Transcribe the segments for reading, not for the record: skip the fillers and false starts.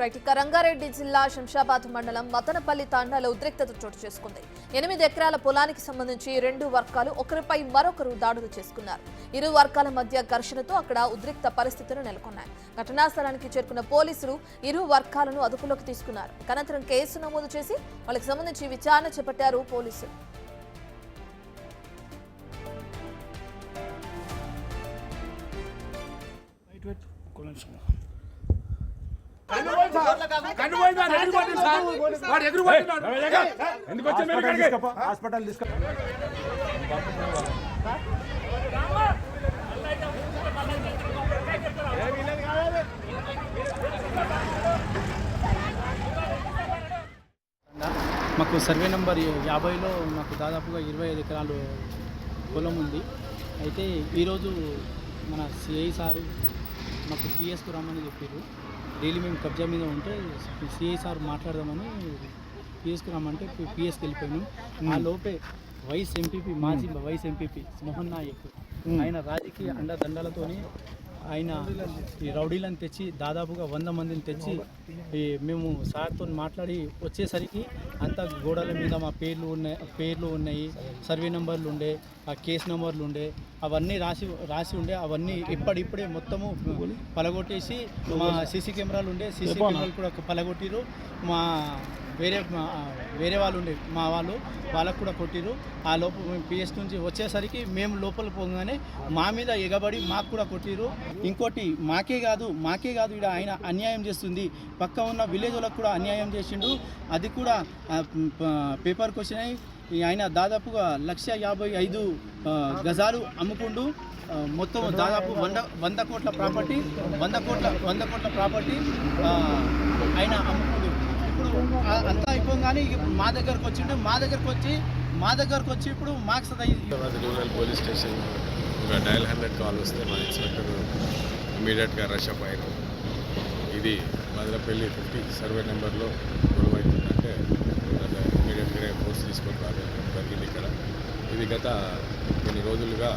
Right Rangareddy జిల్లా శంషాబాద్ మండలం మతనపల్లి తాండాలో ఉద్రిక్తత చోటు చేసుకుంది. 8 ఎకరాల పొలానికి సంబంధించి 2 వర్గాలు ఒకరిపై మరొకరు దాడులు చేసుకున్నారు. ఇరు వర్గాల మధ్య ఘర్షణతో అక్కడ ఉద్రిక్త పరిస్థితులు నెలకొన్నాయి. ఘటనా స్థలానికి చేరుకున్న పోలీసులు ఇరు వర్గాలను అదుపులోకి తీసుకున్నారు. అనంతరం కేసు నమోదు చేసి వాళ్ళకి సంబంధించి విచారణ చేపట్టారు పోలీసులు. హాస్పిటల్ తీసుకు మాకు సర్వే నెంబర్ 50లో మాకు దాదాపుగా 25 ఎకరాలు పొలం ఉంది. అయితే ఈరోజు మన సిఐ సారు మాకు పిఎస్కు రమ్మని చెప్పారు. డైలీ మేము కబ్జా మీద ఉంటే సిఐ సార్ మాట్లాడదామని పిఎస్కి రమ్మంటే పిఎస్కి వెళ్ళిపోయినాం. ఆ లోపే వైస్ ఎంపీపీ మాజీ వైస్ ఎంపీపీ మోహన్ నాయక్ ఆయన రాజకీయ అండదండలతోని ఆయన ఈ రౌడీలను తెచ్చి దాదాపుగా 100 మందిని తెచ్చి మేము సార్తో మాట్లాడి వచ్చేసరికి అంతా గోడల మీద మా పేర్లు ఉన్నాయి, సర్వే నెంబర్లు ఉండే, ఆ కేసు నెంబర్లు ఉండే, అవన్నీ రాసి ఉండే. అవన్నీ ఇప్పుడే మొత్తము పలగొట్టేసి మా సీసీ కెమెరాలు ఉండే, సీసీ కెమెరాలు కూడా పలగొట్టిరు. మా వేరే వాళ్ళు ఉండే మా వాళ్ళకు కూడా కొట్టిరు. ఆ లోపల మేము పిఎస్ నుంచి వచ్చేసరికి మేము లోపల పోగానే మా మీద ఎగబడి మాకు కూడా కొట్టిరు. ఇంకోటి మాకే కాదు ఇక్కడ ఆయన అన్యాయం చేస్తుంది, పక్క ఉన్న విలేజ్ వాళ్ళకు కూడా అన్యాయం చేసిండు. అది కూడా పేపర్కి వచ్చినాయి. ఆయన దాదాపుగా 1,55,000 గజాలు అమ్ముకుంటూ మొత్తం దాదాపు 100 కోట్ల ప్రాపర్టీ 100 కోట్ల ప్రాపర్టీ ఆయన అమ్ముకుంటూ ఇప్పుడు అంతా అయిపోగానే మా దగ్గరకు వచ్చిండు. మా దగ్గరకు వచ్చి ఇప్పుడు మాకు రూరల్ పోలీస్ స్టేషన్ ఒక డయల్ 100 కాల్ వస్తే మా ఇన్స్పెక్టర్ ఇమీడియట్గా రష్ అప్ అయిన ఇది మదనపల్లి 50 సర్వే నెంబర్లో గొడవైతుందంటే ఇమీడియట్గానే ఫోర్స్ తీసుకొని రావడం జరిగింది. ఇది గత కొన్ని రోజులుగా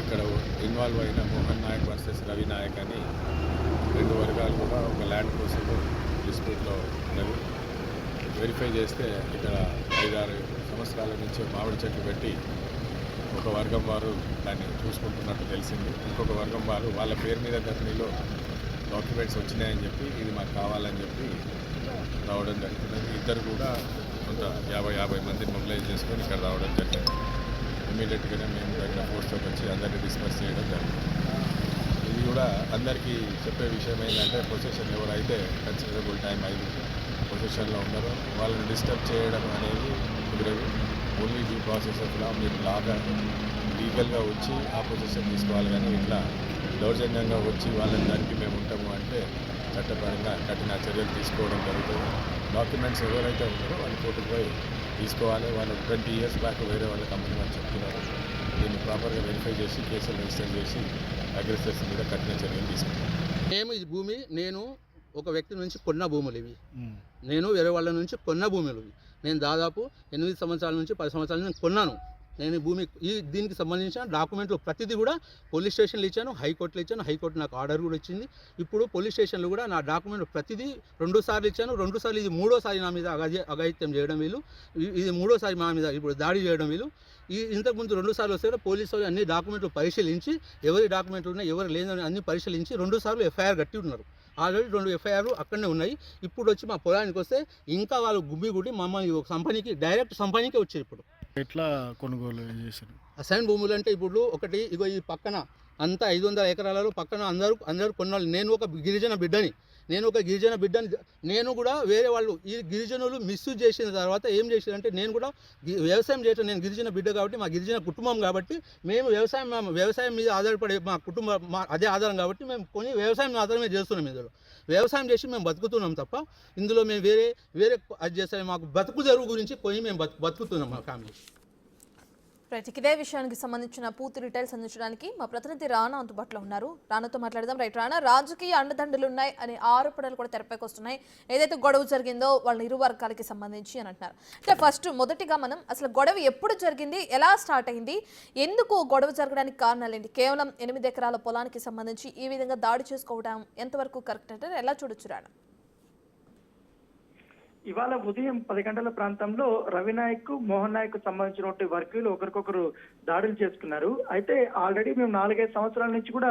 ఇక్కడ ఇన్వాల్వ్ అయిన మోహన్ నాయక్ వర్సెస్ రవి నాయక్ అని 2 వర్గాలు కూడా ఒక ల్యాండ్ కోసం డిస్ప్యూట్లో ఉన్నది. వెరిఫై చేస్తే ఇక్కడ 5-6 సంవత్సరాల నుంచి మామిడి చెట్లు పెట్టి ఒక వర్గం వారు దాన్ని చూసుకుంటున్నట్టు తెలిసింది. ఇంకొక వర్గం వారు వాళ్ళ పేరు మీద గతంలో డాక్యుమెంట్స్ వచ్చినాయని చెప్పి ఇది మాకు కావాలని చెప్పి రావడం జరుగుతున్నది. ఇద్దరు కూడా కొంత 50 మందిని మొబిలైజ్ చేసుకొని ఇక్కడ రావడం జరిగింది. ఇమీడియట్గానే మేము దగ్గర ఫోర్స్లోకి వచ్చి అందరినీ డిస్పర్స్ చేయడం జరిగింది. ఇది కూడా అందరికీ చెప్పే విషయం ఏంటంటే పొజిషన్ ఎవరైతే కన్సిడరబుల్ టైం అయింది పొజిషన్లో ఉన్నారో వాళ్ళని డిస్టర్బ్ చేయడం అనేది కుదరదు. ఓన్లీ డ్యూ ప్రాసెస్ కూడా మీరు లీగల్గా వచ్చి ఆ పొజిషన్ తీసుకోవాలి. కానీ ఇట్లా దౌర్జన్యంగా వచ్చి వాళ్ళని దానికి మేము ఉంటాము అంటే చట్టపరంగా కఠిన చర్యలు తీసుకోవడం జరుగుతుంది. డాక్యుమెంట్స్ ఎవరైతే ఉంటారో వాళ్ళు కోర్టుకు పోయి తీసుకోవాలి. వాళ్ళు 20 years బ్యాక్ వేరే వాళ్ళ కంపెనీ వాళ్ళు చెప్తున్నారు. దీన్ని ప్రాపర్గా వెరిఫై చేసి కేసులు రిజిస్టర్ చేసి అగ్రెసర్స్ మీద కఠిన చర్యలు తీసుకుంటాం. మేము ఈ భూమి నేను ఒక వ్యక్తి నుంచి కొన్న భూములు ఇవి. నేను వేరే వాళ్ళ నుంచి కొన్న భూములు ఇవి. నేను దాదాపు 8 సంవత్సరాల నుంచి 10 సంవత్సరాల నుంచి కొన్నాను. నేను భూమి దీనికి సంబంధించిన డాక్యుమెంట్లు ప్రతిదీ కూడా పోలీస్ స్టేషన్లు ఇచ్చాను, హైకోర్టులో ఇచ్చాను. హైకోర్టు నాకు ఆర్డర్ కూడా ఇచ్చింది. ఇప్పుడు పోలీస్ స్టేషన్లు కూడా నా డాక్యుమెంట్ ప్రతిదీ 2 సార్లు ఇచ్చాను. 2 సార్లు ఇది 3వ సారి నా మీద అఘాయిత్యం చేయడం వీళ్ళు, ఇది 3వ సారి మా మీద ఇప్పుడు దాడి చేయడం వీళ్ళు. ఇంతకుముందు 2 సార్లు వస్తే పోలీసు వాళ్ళు అన్ని డాక్యుమెంట్లు పరిశీలించి ఎవరి డాక్యుమెంట్లు ఉన్నాయి ఎవరు లేదని అన్ని పరిశీలించి 2 సార్లు ఎఫ్ఐఆర్ కట్టి ఉన్నారు. ఆల్రెడీ 2 ఎఫ్ఐఆర్లు అక్కడనే ఉన్నాయి. ఇప్పుడు వచ్చి మా పొలానికి వస్తే ఇంకా వాళ్ళు గుమ్మిగుడి మమ్మల్ని ఒక సంపనీకి డైరెక్ట్ సంపనీకే వచ్చారు. ఇప్పుడు ఎట్లా కొనుగోలు చేశారు? అసైన్ భూములు అంటే ఇప్పుడు ఒకటి ఇగో ఈ పక్కన అంతా 500 ఎకరాలలో పక్కన అందరూ కొన్నాళ్ళు. నేను ఒక గిరిజన బిడ్డని నేను కూడా వేరే వాళ్ళు ఈ గిరిజనులు మిస్యూజ్ చేసిన తర్వాత ఏం చేశారంటే నేను కూడా వ్యవసాయం చేయటం, నేను గిరిజన బిడ్డ కాబట్టి మా గిరిజన కుటుంబం కాబట్టి మేము వ్యవసాయం మీద ఆధారపడే మా కుటుంబం అదే ఆధారం కాబట్టి మేము కొని వ్యవసాయం ఆధారమే చేస్తున్నాం. ఇందులో వ్యవసాయం చేసి మేము బతుకుతున్నాం తప్ప ఇందులో మేము వేరే అది చేస్తాం. మాకు బతుకు తెరువు గురించి కొని మేము బతుకుతున్నాం మా ఫ్యామిలీ. రైట్ ఇదే విషయానికి సంబంధించిన పూర్తి డీటెయిల్స్ అందించడానికి మా ప్రతినిధి రానా అందుబాటులో ఉన్నారు. రానాతో మాట్లాడదాం. రైట్ రానా, రాజకీయ అండదండలు ఉన్నాయి అనే ఆరోపణలు కూడా తెరపైకి వస్తున్నాయి. ఏదైతే గొడవ జరిగిందో వాళ్ళ ఇరు వర్గాలకి సంబంధించి అని అంటున్నారు. అంటే మొదటిగా మనం అసలు గొడవ ఎప్పుడు జరిగింది, ఎలా స్టార్ట్ అయింది, ఎందుకు గొడవ జరగడానికి కారణాలు ఏంటి? కేవలం 8 ఎకరాల పొలానికి సంబంధించి ఈ విధంగా దాడి చేసుకోవడం ఎంతవరకు కరెక్ట్ అంటే ఎలా చూడొచ్చు రానా? ఇవాళ ఉదయం 10 గంటల ప్రాంతంలో రవినాయక్ మోహన్ నాయక్ సంబంధించినటువంటి వర్గీయులు ఒకరికొకరు దాడులు చేసుకున్నారు. అయితే ఆల్రెడీ మేము 4-5 సంవత్సరాల నుంచి కూడా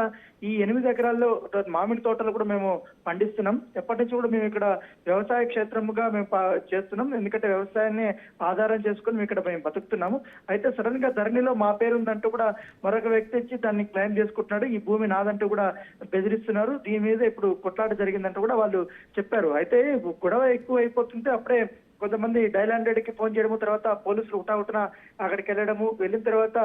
ఈ 8 ఎకరాల్లో మామిడి తోటలు కూడా మేము పండిస్తున్నాం. ఎప్పటి నుంచి కూడా మేము ఇక్కడ వ్యవసాయ క్షేత్రముగా మేము చేస్తున్నాం. ఎందుకంటే వ్యవసాయాన్ని ఆధారం చేసుకుని మేము ఇక్కడ మేము బతుకుతున్నాము. అయితే సడన్ గా ధరణిలో మా పేరు ఉందంటూ కూడా మరొక వ్యక్తి వచ్చి దాన్ని క్లెయిమ్ చేసుకుంటున్నాడు. ఈ భూమి నాదంటూ కూడా బెదిరిస్తున్నారు. దీని మీద ఇప్పుడు కొట్లాట జరిగిందంటూ కూడా వాళ్ళు చెప్పారు. అయితే గొడవ ఎక్కువ అయిపోతుంది. అప్పుడే కొంతమంది డైల్ 100కి ఫోన్ చేయడము, తర్వాత పోలీసులు హుటాహుటిన అక్కడికి వెళ్ళడము, వెళ్ళిన తర్వాత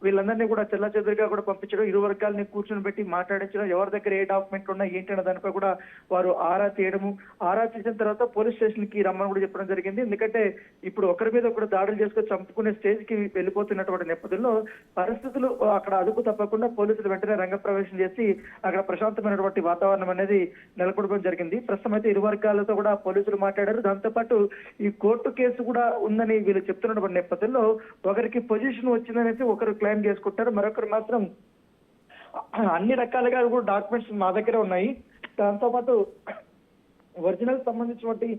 వీళ్ళందరినీ కూడా చెల్లాచెదురుగా కూడా పంపించడం, ఇరు వర్గాలని కూర్చొని పెట్టి మాట్లాడించడం, ఎవరి దగ్గర ఏ డాక్యుమెంట్లు ఉన్నాయి ఏంటి అన్న దానిపై కూడా వారు ఆరా తీయడము. ఆరా తీసిన తర్వాత పోలీస్ స్టేషన్ కి రమ్మని కూడా చెప్పడం జరిగింది. ఎందుకంటే ఇప్పుడు ఒకరి మీద ఒకరు దాడులు చేసుకొని చంపుకునే స్టేజ్ కి వెళ్ళిపోతున్నటువంటి నేపథ్యంలో పరిస్థితులు అక్కడ అదుపు తప్పకుండా పోలీసులు వెంటనే రంగప్రవేశం చేసి అక్కడ ప్రశాంతమైనటువంటి వాతావరణం అనేది నెలకొల్పడం జరిగింది. ప్రస్తుతం అయితే ఇరు వర్గాలతో కూడా పోలీసులు మాట్లాడారు. దాంతోపాటు ఈ కోర్టు కేసు కూడా ఉందని వీళ్ళు చెప్తున్నటువంటి నేపథ్యంలో ఒకరికి పొజిషన్ వచ్చిందనేసి ఒకరు క్లెయిమ్ చేసుకుంటారు, మరొకరు మాత్రం అన్ని రకాలుగా కూడా డాక్యుమెంట్స్ మా దగ్గర ఉన్నాయి, దాంతోపాటు ఒరిజినల్ సంబంధించినటువంటి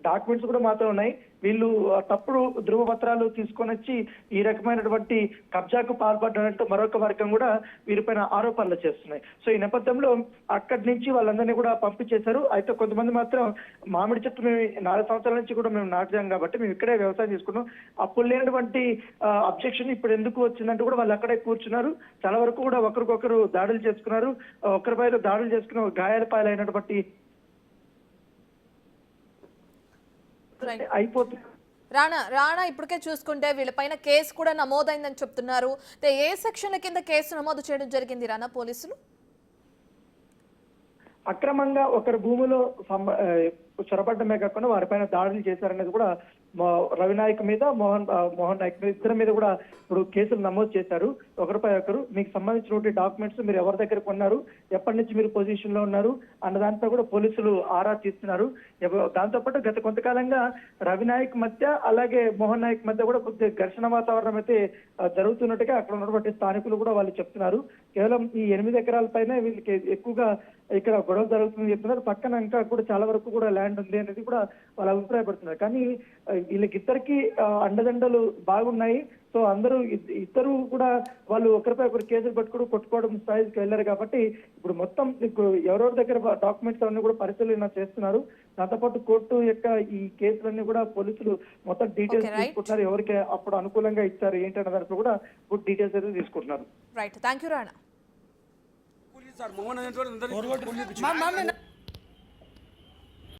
డాక్యుమెంట్స్ కూడా మాతో ఉన్నాయి. వీళ్ళు తప్పుడు ధృవపత్రాలు తీసుకొని వచ్చి ఈ రకమైనటువంటి కబ్జాకు పాల్పడ్డట్టు మరొక వర్గం కూడా వీరిపైన ఆరోపణలు చేస్తున్నాయి. సో ఈ నేపథ్యంలో అక్కడి నుంచి వాళ్ళందరినీ కూడా పంపించేశారు. అయితే కొంతమంది మాత్రం మామిడి చెట్టు మేము 4 సంవత్సరాల నుంచి కూడా మేము నాటాం కాబట్టి మేము ఇక్కడే వ్యవసాయం చేసుకున్నాం, అప్పుడు లేనటువంటి అబ్జెక్షన్ ఇప్పుడు ఎందుకు వచ్చిందంటే కూడా వాళ్ళు అక్కడే కూర్చున్నారు. చాలా వరకు కూడా ఒకరికొకరు దాడులు చేసుకున్నారు. ఒకరిపై దాడులు చేసుకున్న గాయాల పాలైనటువంటి అయిపోతుంది. రాణా ఇప్పటికే చూసుకుంటే వీళ్ళపైన కేసు కూడా నమోదైందని చెప్తున్నారు. ఏ సెక్షన్ల కింద కేసు నమోదు చేయడం జరిగింది రాణా పోలీసులు? అక్రమంగా ఒకరి భూమిలో చొరబడ్డమే కాకుండా వారిపైన దాడులు చేశారనేది కూడా రవినాయక్ మీద మోహన్ నాయక్ మీద ఇద్దరి మీద కూడా ఇప్పుడు కేసులు నమోదు చేశారు. ఒకరిపై ఒకరు మీకు సంబంధించిన డాక్యుమెంట్స్ మీరు ఎవరి దగ్గర కొన్నారు, ఎప్పటి నుంచి మీరు పొజిషన్ లో ఉన్నారు అన్న దాంతో కూడా పోలీసులు ఆరా తీస్తున్నారు. దాంతోపాటు గత కొంతకాలంగా రవినాయక్ మధ్య అలాగే మోహన్ నాయక్ మధ్య కూడా కొద్దిగా ఘర్షణ వాతావరణం అయితే జరుగుతున్నట్టుగా అక్కడ ఉన్నటువంటి స్థానికులు కూడా వాళ్ళు చెప్తున్నారు. కేవలం ఈ 8 ఎకరాల పైన వీళ్ళకి ఎక్కువగా ఇక్కడ గొడవ జరుగుతుందని చెప్తున్నారు. పక్కన ఇంకా కూడా చాలా వరకు కూడా ల్యాండ్ ఉంది అనేది కూడా వాళ్ళు అభిప్రాయపడుతున్నారు. కానీ వీళ్ళకిద్దరికి అండదండలు బాగున్నాయి. సో అందరూ ఇద్దరు కూడా వాళ్ళు ఒకరిపై ఒకరు కేసులు కొట్టుకోవడం స్థాయికి వెళ్ళారు కాబట్టి ఇప్పుడు మొత్తం ఎవరెవరి దగ్గర డాక్యుమెంట్స్ అవన్నీ కూడా పరిశీలన చేస్తున్నారు. దాంతోపాటు కోర్టు యొక్క ఈ కేసులన్నీ కూడా పోలీసులు మొత్తం డీటెయిల్స్ తీసుకుంటున్నారు. ఎవరికి అప్పుడు అనుకూలంగా ఇచ్చారు ఏంటి అన్న దానిపై కూడా గుడ్ డీటెయిల్స్ అయితే తీసుకుంటున్నారు. Right, thank you Rana.